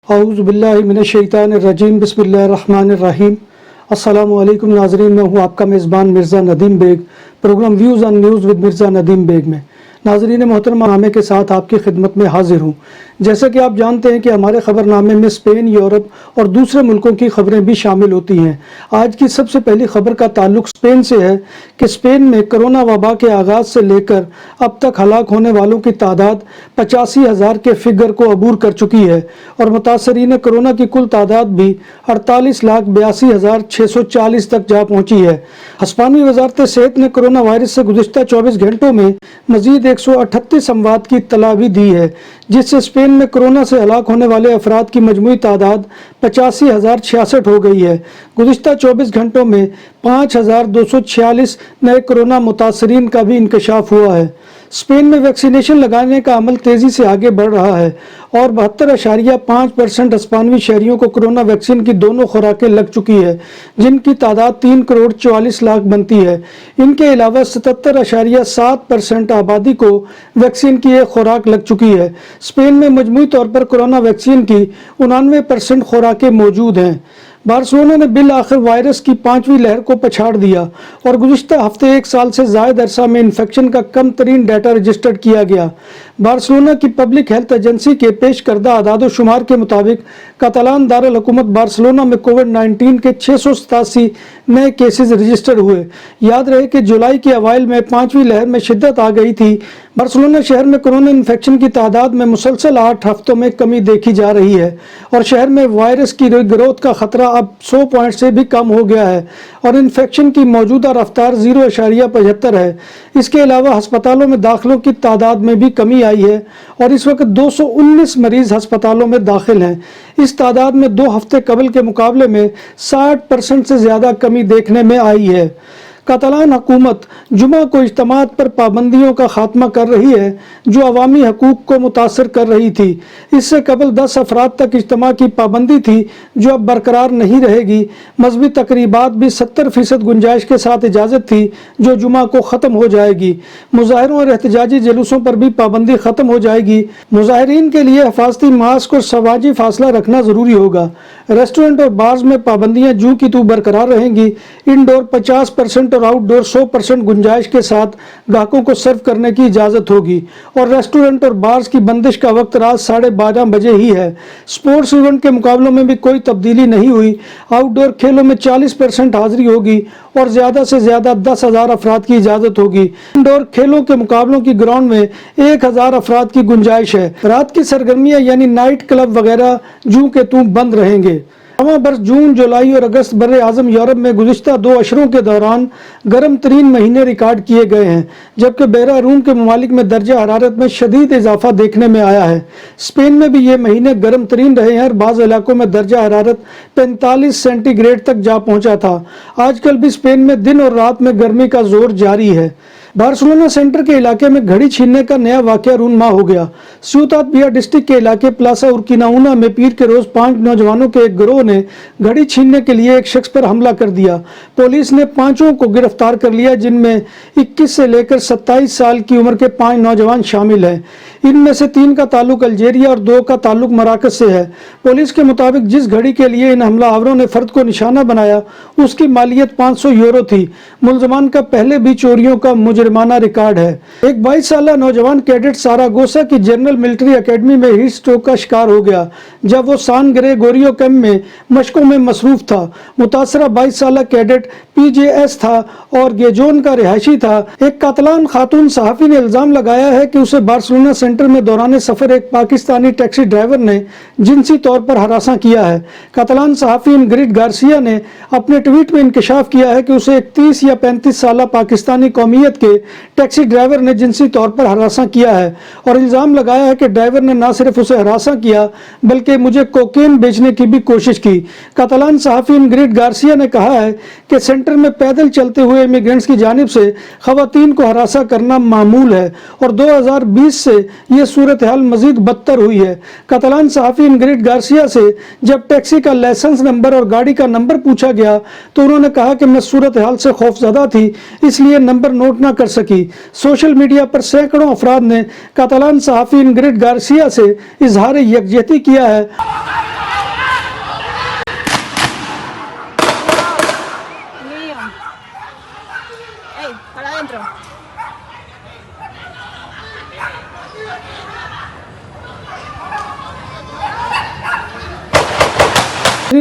औज़ु बिल्लाहि मिनश्शैतानिर्रजीम बिस्मिल्लाहिर्रहमानिर्रहीम। अस्सलामु अलैकुम नाज़रीन, मैं हूँ आपका मेज़बान Mirza Nadeem Baig. Program views on news with Mirza Nadeem Baig में नाज़रीन मोहतरमा नामे के साथ आपकी खिदमत में हाजिर हूँ। जैसा कि आप जानते हैं कि हमारे ख़बरनामे में स्पेन, यूरोप और दूसरे मुल्कों की ख़बरें भी शामिल होती हैं। आज की सबसे पहली ख़बर का ताल्लुक स्पेन से है कि स्पेन में कोरोना वबा के आगाज़ से लेकर अब तक हलाक होने वालों की तादाद 85,000 के फिगर को अबूर कर चुकी है और मुतासरीन कोरोना की कुल तादाद भी 48,82,640 तक जा पहुँची है। हस्पानी वजारत सेहत ने कोरोना वायरस से गुज़िश्ता 24 घंटों में मज़ीद 138 अमवात की इत्तला भी दी है, जिससे स्पेन में कोरोना से हलाक होने वाले अफराद की मजमूई तादाद 85,066 हो गई है। गुज़िश्ता 24 घंटों में 5,246 नए कोरोना मुतासरीन का भी इंकशाफ हुआ है। स्पेन में वैक्सीनेशन लगाने का अमल तेज़ी से आगे बढ़ रहा है और 72.5% हस्पानवी शहरियों को कोरोना वैक्सीन की दोनों खुराकें लग चुकी है, जिनकी तादाद 3,44,00,000 बनती है। इनके अलावा 77.7% आबादी को वैक्सीन की एक खुराक लग चुकी है। स्पेन में मजमूई तौर पर कोरोना वैक्सीन की 99% खुराकें मौजूद हैं। बार्सिलोना ने बिल आखिर वायरस की 5वीं लहर को पछाड़ दिया और गुज़िश्ता हफ्ते 1 साल से ज़ायद अरसा में इन्फेक्शन का कम तरीन डाटा रजिस्टर्ड किया गया। बार्सिलोना की पब्लिक हेल्थ एजेंसी के पेश करदा आदाद शुमार के मुताबिक कतालान दारुल हुकूमत बार्सिलोना में कोविड-19 के 687 नए केसेस रजिस्टर हुए। याद रहे कि जुलाई के अवाइल में 5वीं लहर में शिद्दत आ गई थी। बार्सिलोना शहर में कोरोना इन्फेक्शन की तादाद में मुसलसल 8 हफ्तों में कमी देखी जा रही है और शहर में वायरस की ग्रोथ का खतरा अब 100 पॉइंट से भी कम हो गया है और इन्फेक्शन की मौजूदा रफ्तार 0.75 है। इसके अलावा अस्पतालों में दाखिलों की तादाद में भी कमी आई है और इस वक्त 219 मरीज अस्पतालों में दाखिल हैं। इस तादाद में 2 हफ्ते कबल के मुकाबले में 60% से ज़्यादा कमी देखने में आई है। कतालान हुकूमत जुमा को इज्तिमात पर पाबंदियों का खात्मा कर रही है जो अवामी हकूक को मुतासर कर रही थी। इससे कबल 10 अफराद तक इज्तिमा की पाबंदी थी जो अब बरकरार नहीं रहेगी। मजहबी तकरीबात भी 70% गुंजाइश के साथ इजाज़त थी जो जुमा को ख़त्म हो जाएगी। मुजाहरों और एहतजाजी जुलूसों पर भी पाबंदी ख़त्म हो जाएगी। मुजाहरीन के लिए हिफाजती मास्क और समाजी फासला रखना ज़रूरी होगा। रेस्टोरेंट और बार्स में पाबंदियाँ जूं की तू बरकरार रहेंगी। इंडोर 50% और आउटडोर 100% गुंजाइश के साथ ग्राहकों को सर्व करने की इजाज़त होगी और रेस्टोरेंट और बार्स की बंदिश का वक्त रात 12:30 बजे ही है। स्पोर्ट्स इवेंट के मुकाबलों में भी कोई तब्दीली नहीं हुई। आउटडोर खेलों में 40% हाजिरी होगी और ज़्यादा से ज़्यादा 10,000 अफराद की इजाज़त होगी। इंडोर खेलों के मुकाबलों की ग्राउंड में 1,000 अफराद की गुंजाइश है। रात की सरगर्मियाँ यानी नाइट क्लब वगैरह जूं के तू बंद रहेंगे। बरस जून, जुलाई और अगस्त बर आज़म यूरोप में गुज़िश्ता 2 अशरों के दौरान गर्म तरीन महीने रिकॉर्ड किए गए हैं, जबकि बहरा रूम के ममालिक में दर्जा हरारत में शदीद इजाफा देखने में आया है। स्पेन में भी ये महीने गर्म तरीन रहे हैं और बाज़ इलाकों में दर्जा हरारत 45 सेंटीग्रेड तक जा पहुँचा था। आजकल भी स्पेन में दिन और रात में गर्मी का जोर जारी है। बार्सिलोना सेंटर के इलाके में घड़ी छीनने का नया वाकया रूनमा हो गया। सिउतात बिया डिस्ट्रिक्ट के इलाके प्लासा उर्किनाउना में पीर के रोज 5 नौजवानों के एक गिरोह ने घड़ी छीनने के लिए एक शख्स पर हमला कर दिया। पुलिस ने 5 को गिरफ्तार कर लिया, जिनमें 21 से लेकर 27 साल की उम्र के 5 नौजवान शामिल हैं। इनमें से 3 का ताल्लुक अल्जेरिया और 2 का ताल्लुक मराकश से है। पुलिस के मुताबिक जिस घड़ी के लिए इन हमलावरों ने फर्द को निशाना बनाया उसकी मालियत 500 यूरो थी। मुलजमान का पहले भी चोरियों का मुजरिमाना रिकॉर्ड है। एक 22 साल नौजवान कैडेट सारागोसा की जनरल मिलिट्री एकेडमी में हीट स्ट्रोक का शिकार हो गया जब वो सान ग्रेगोरियो कैंप में मशकों में मसरूफ था। मुतासरा 22 साल कैडेट PJS था और गेजोन का रिहायशी था। एक कातलान खातून सहाफ़ी ने इल्ज़ाम लगाया है कि उसे बार्सिलोना सेंटर में दौरान सफ़र एक पाकिस्तानी टैक्सी ड्राइवर ने जिनसी तौर पर हरासा किया है। कातलान सहाफ़ी इनग्रिड गार्सिया ने अपने ट्वीट में इंकशाफ किया है कि उसे एक 30 या 35 साल पाकिस्तानी कौमियत के टैक्सी ड्राइवर ने जिनसी तौर पर हरासा किया है और इल्ज़ाम लगाया है कि ड्राइवर ने न सिर्फ उसे हरासा किया बल्कि मुझे कोकेन बेचने की भी कोशिश की। कातलान सहाफ़ी इनग्रिड गार्सिया ने कहा है कि सेंटर में पैदल चलते हुए इमिग्रेंट्स की जानिब से ख़वातीन को हरासा करना मामूल है और 2020 से ये सूरत हाल मजीद बदतर हुई है। कातलान सहाफ़ी इनग्रिड गार्सिया से जब टैक्सी का लाइसेंस नंबर और गाड़ी का नंबर पूछा गया तो उन्होंने कहा कि मैं सूरत हाल से खौफजदा थी, इसलिए नंबर नोट न कर सकी। सोशल मीडिया पर सैकड़ों अफराद ने कातालान सहाफ़ी इंग्रिड गार्सिया से इजहार यकजहती किया है।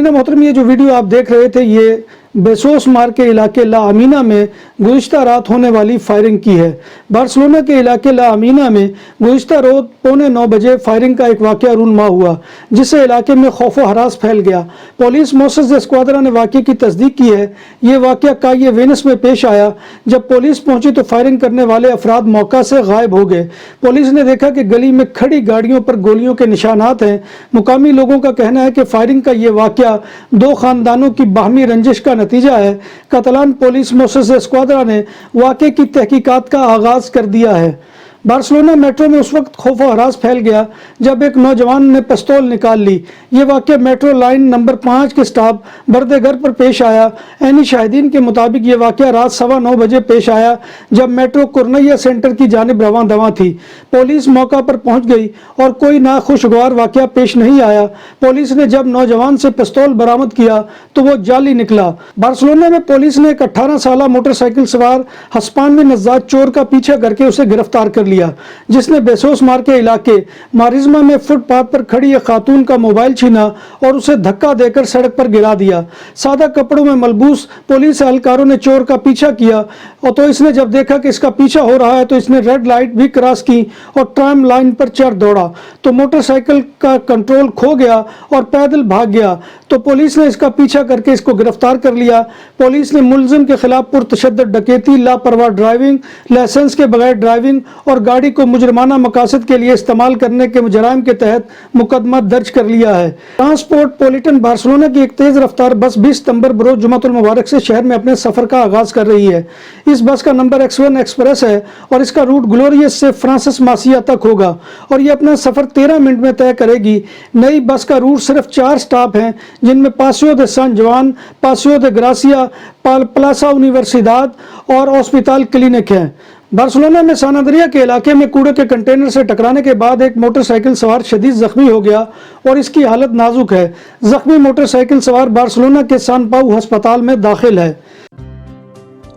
मोहतरम, ये जो वीडियो आप देख रहे थे, ये बेसोस मार के इलाके ला अमीना में गुज़िश्ता रात होने वाली फायरिंग की है। बार्सिलोना के इलाके ला अमीना में गुज़िश्ता रोज 8:45 बजे फायरिंग का एक वाक़या रूनमा हुआ, जिससे इलाके में खौफ व हरास फैल गया। पुलिस मोसेस एस्क्वाड्रा ने वाक़े की तस्दीक की है। ये वाक़या काये वेनिस में पेश आया। जब पुलिस पहुंची तो फायरिंग करने वाले अफराद मौका से गायब हो गए। पुलिस ने देखा कि गली में खड़ी गाड़ियों पर गोलियों के निशानात हैं। मुकामी लोगों का कहना है कि फायरिंग का ये वाक़या दो खानदानों की बाहमी रंजिश का नतीजा है। कातालान पुलिस मोसेस एस्क्वाड्रा ने वाक़े की तहकीकात का आगाज कर दिया है। बार्सिलोना मेट्रो में उस वक्त खौफ व हरास फैल गया जब एक नौजवान ने पिस्तौल निकाल ली। ये वाक़या मेट्रो लाइन नंबर 5 के स्टॉप बर्देगर पर पेश आया। ऐनी शाहिदीन के मुताबिक ये वाक़या रात 9:15 बजे पेश आया, जब मेट्रो कुरनैया सेंटर की जानिब रवां दवां थी। पुलिस मौका पर पहुंच गई और कोई नाखुशगवार वाक़या पेश नहीं आया। पुलिस ने जब नौजवान से पिस्तौल बरामद किया तो वो जाली निकला। बार्सिलोना में पुलिस ने एक 18 साला मोटरसाइकिल सवार हस्पानवी नज़ाद चोर का पीछा करके उसे गिरफ्तार कर लिया, जिसने बेसोस मार के इलाके मारिज्मा में फुटपाथ पर खड़ी एक खातून का मोबाइल छीना और उसे धक्का देकर सड़क पर गिरा दिया। सादा कपड़ों में मलबूस पुलिस एहलकारों ने चोर का पीछा किया और तो इसने जब देखा कि इसका पीछा हो रहा है तो इसने रेड लाइट भी क्रॉस की और ट्राम लाइन पर चढ़ दौड़ा तो मोटरसाइकिल का कंट्रोल खो गया और पैदल भाग गया। तो पुलिस ने इसका पीछा करके इसको गिरफ्तार कर लिया। पुलिस ने मुलजिम के खिलाफ पुरतशद्दुद डकैती, लापरवाह ड्राइविंग, लाइसेंस के बगैर ड्राइविंग और गाड़ी को मुजरमाना मकासद के लिए इस्तेमाल करने के जराइम के तहत मुकदमा दर्ज कर लिया है। ट्रांसपोर्टपोलिटन बार्सिलोना की एक तेज रफ्तार बस 20 सितंबर बरोज जुमातुल मुबारक से शहर में अपने सफर का आगाज कर रही है। इस बस का नंबर X1 एक्सप्रेस है और इसका रूट ग्लोरियस से फ्रांसिस मासिया तक होगा और ये अपना सफर 13 मिनट में तय करेगी। नई बस का रूट सिर्फ 4 स्टॉप हैं, जिनमें पासियो दे सान जुआन, पासियो दे ग्रासिया, प्लाजा यूनिवर्सिडाद और हॉस्पिटल क्लिनिक है। बार्सिलोना में सानादरिया के इलाके में कूड़े के कंटेनर से टकराने के बाद एक मोटरसाइकिल सवार शदीद जख्मी हो गया और इसकी हालत नाजुक है। जख्मी मोटरसाइकिल सवार बार्सिलोना के सान पाउ अस्पताल में दाखिल है।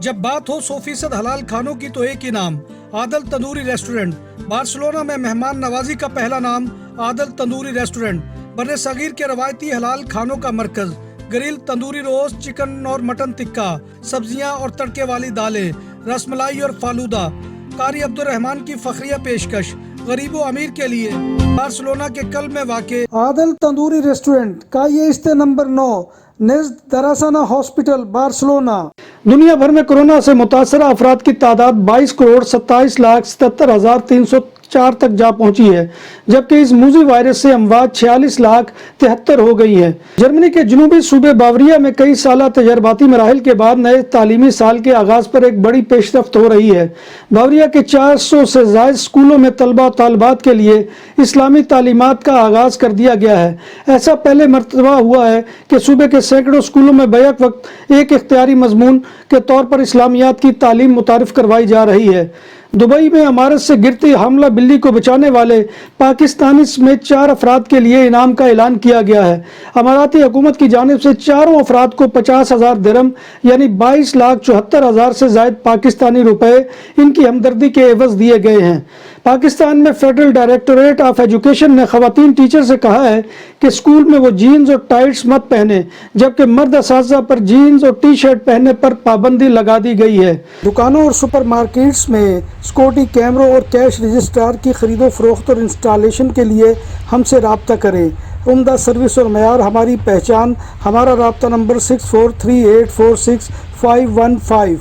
जब बात हो 100% हलाल खानों की तो एक ही नाम, आदल तंदूरी रेस्टोरेंट। बार्सिलोना में मेहमान नवाजी का पहला नाम आदल तंदूरी रेस्टोरेंट, बर्रे सगीर के रवायती हलाल खानों का मरकज। ग्रिल, तंदूरी रोस्ट, चिकन और मटन टिक्का, सब्जियां और तड़के वाली दालें, रसमलाई और फालूदा। कारी अब्दुर्रहमान की फखरिया पेशकश गरीबो अमीर के लिए। बार्सिलोना के कल्ब में वाक़े आदल तंदूरी रेस्टोरेंट का ये इस्ते नंबर 9 नेज़्द दरासाना हॉस्पिटल बार्सिलोना। दुनिया भर में कोरोना से मुतासरा अफराद की तादाद 22,27,77,304 तक जा पहुंची है, जबकि इस मूजी वायरस से अमवात 46,73,000 हो गई है। जर्मनी के जनूबी सूबे बावरिया में कई साल तजर्बाती मराहिल के बाद नए तालीमी साल के आगाज पर एक बड़ी पेशरफ्त हो रही है। बावरिया के 400 से ज्यादा स्कूलों में तलबा तालिबात के लिए इस्लामी तालीमात का आगाज कर दिया गया है। ऐसा पहले मरतबा हुआ है कि सूबे के सैकड़ों स्कूलों में बैक वक्त एक इख्तियारी मजमून के तौर पर इस्लामियात की तालीम मुतारिफ करवाई जा रही है। दुबई में इमारत से गिरती हमला बिल्ली को बचाने वाले पाकिस्तानी समेत 4 अफराद के लिए इनाम का ऐलान किया गया है। अमाराती हुकूमत की जानिब से चारों अफराद को 50,000 दिरहम यानी 22,74,000 से जायद पाकिस्तानी रुपए इनकी हमदर्दी के एवज दिए गए हैं। पाकिस्तान में फेडरल डायरेक्टोरेट ऑफ एजुकेशन ने खवातीन टीचर से कहा है कि स्कूल में वो जीन्स और टाइट्स मत पहने, जबकि मर्द असातिज़ा पर जीन्स और टी शर्ट पहनने पर पाबंदी लगा दी गई है। दुकानों और सुपरमार्केट्स में सिक्योरिटी कैमरों और कैश रजिस्ट्रार की खरीदो फरोख्त और इंस्टॉलेशन के लिए हमसे रब्ता करें। उम्दा सर्विस और मयार हमारी पहचान। हमारा रब्ता नंबर 6438465515।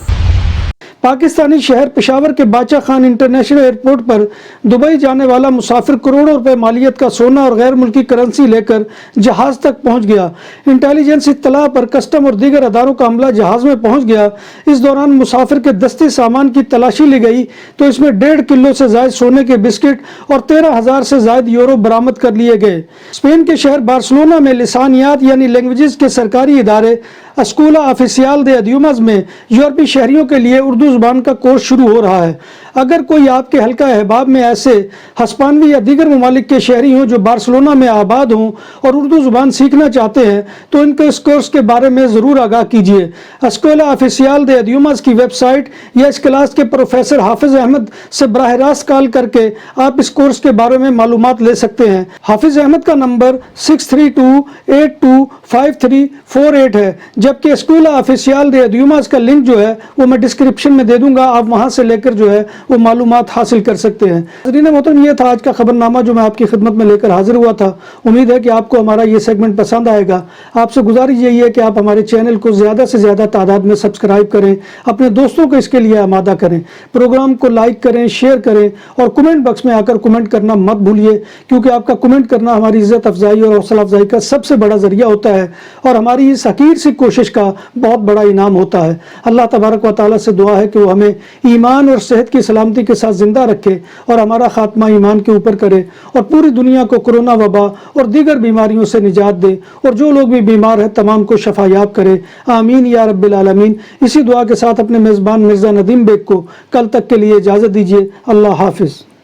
पाकिस्तानी शहर पेशावर के बादशाह खान इंटरनेशनल एयरपोर्ट पर दुबई जाने वाला मुसाफिर करोड़ों रुपए मालियत का सोना और गैर मुल्की करेंसी लेकर जहाज तक पहुंच गया। इंटेलिजेंस इत्तला पर कस्टम और दीगर अदारों का अमला जहाज में पहुंच गया। इस दौरान मुसाफिर के दस्ती सामान की तलाशी ली गई तो इसमें 1.5 किलो से ज्यादा सोने के बिस्किट और 13,000 से ज्यादा यूरो बरामद कर लिए गए। स्पेन के शहर बार्सिलोना में लिसानियात यानी लैंग्वेजेस के सरकारी इदारे स्कूला ऑफिसियल दे इडियोमास में यूरोपी शहरियों के लिए उर्दू زبان کا کورس شروع ہو رہا ہے۔ اگر کوئی آپ کے حلقہ احباب میں ایسے ہسپانوی یا دیگر ممالک کے شہری ہوں جو بارسلونا میں آباد ہوں اور اردو زبان سیکھنا چاہتے ہیں تو ان کو اس کورس کے بارے میں ضرور آگاہ کیجیے۔ اسکولا آفیسیال دے ادیوماس کی ویب سائٹ یا اس کلاس کے پروفیسر حافظ احمد سے براہ راست کال کر کے آپ اس کورس کے بارے میں معلومات لے سکتے ہیں۔ حافظ احمد کا نمبر 6328253448 ہے، جبکہ اسکولا آفیسیال دے ادیوماس کا لنک جو ہے وہ میں ڈسکرپشن میں دے دوں گا، آپ وہاں سے لے کر جو ہے وہ معلومات حاصل کر سکتے ہیں۔ حضرین محترم، یہ تھا آج کا خبرنامہ جو میں آپ کی خدمت میں لے کر حاضر ہوا تھا۔ امید ہے کہ آپ کو ہمارا یہ سیگمنٹ پسند آئے گا۔ آپ سے گزارش یہی ہے کہ آپ ہمارے چینل کو زیادہ سے زیادہ تعداد میں سبسکرائب کریں، اپنے دوستوں کو اس کے لیے آمادہ کریں، پروگرام کو لائک کریں، شیئر کریں اور کمنٹ باکس میں آ کر کمنٹ کرنا مت بھولیے، کیونکہ آپ کا کمنٹ کرنا ہماری عزت افزائی اور حوصلہ افزائی کا سب سے بڑا ذریعہ ہوتا ہے اور ہماری اس حقیر سی کوشش کا بہت بڑا انعام ہوتا ہے۔ اللہ تبارک و تعالیٰ سے دعا ہے کہ وہ ہمیں ایمان اور صحت کی سلامتی کے ساتھ زندہ رکھے اور ہمارا خاتمہ ایمان کے اوپر کرے اور پوری دنیا کو کرونا وبا اور دیگر بیماریوں سے نجات دے اور جو لوگ بھی بیمار ہیں تمام کو شفا یاب کرے، آمین یا رب العالمین۔ اسی دعا کے ساتھ اپنے میزبان مرزا ندیم بیگ کو کل تک کے لیے اجازت دیجیے۔ اللہ حافظ۔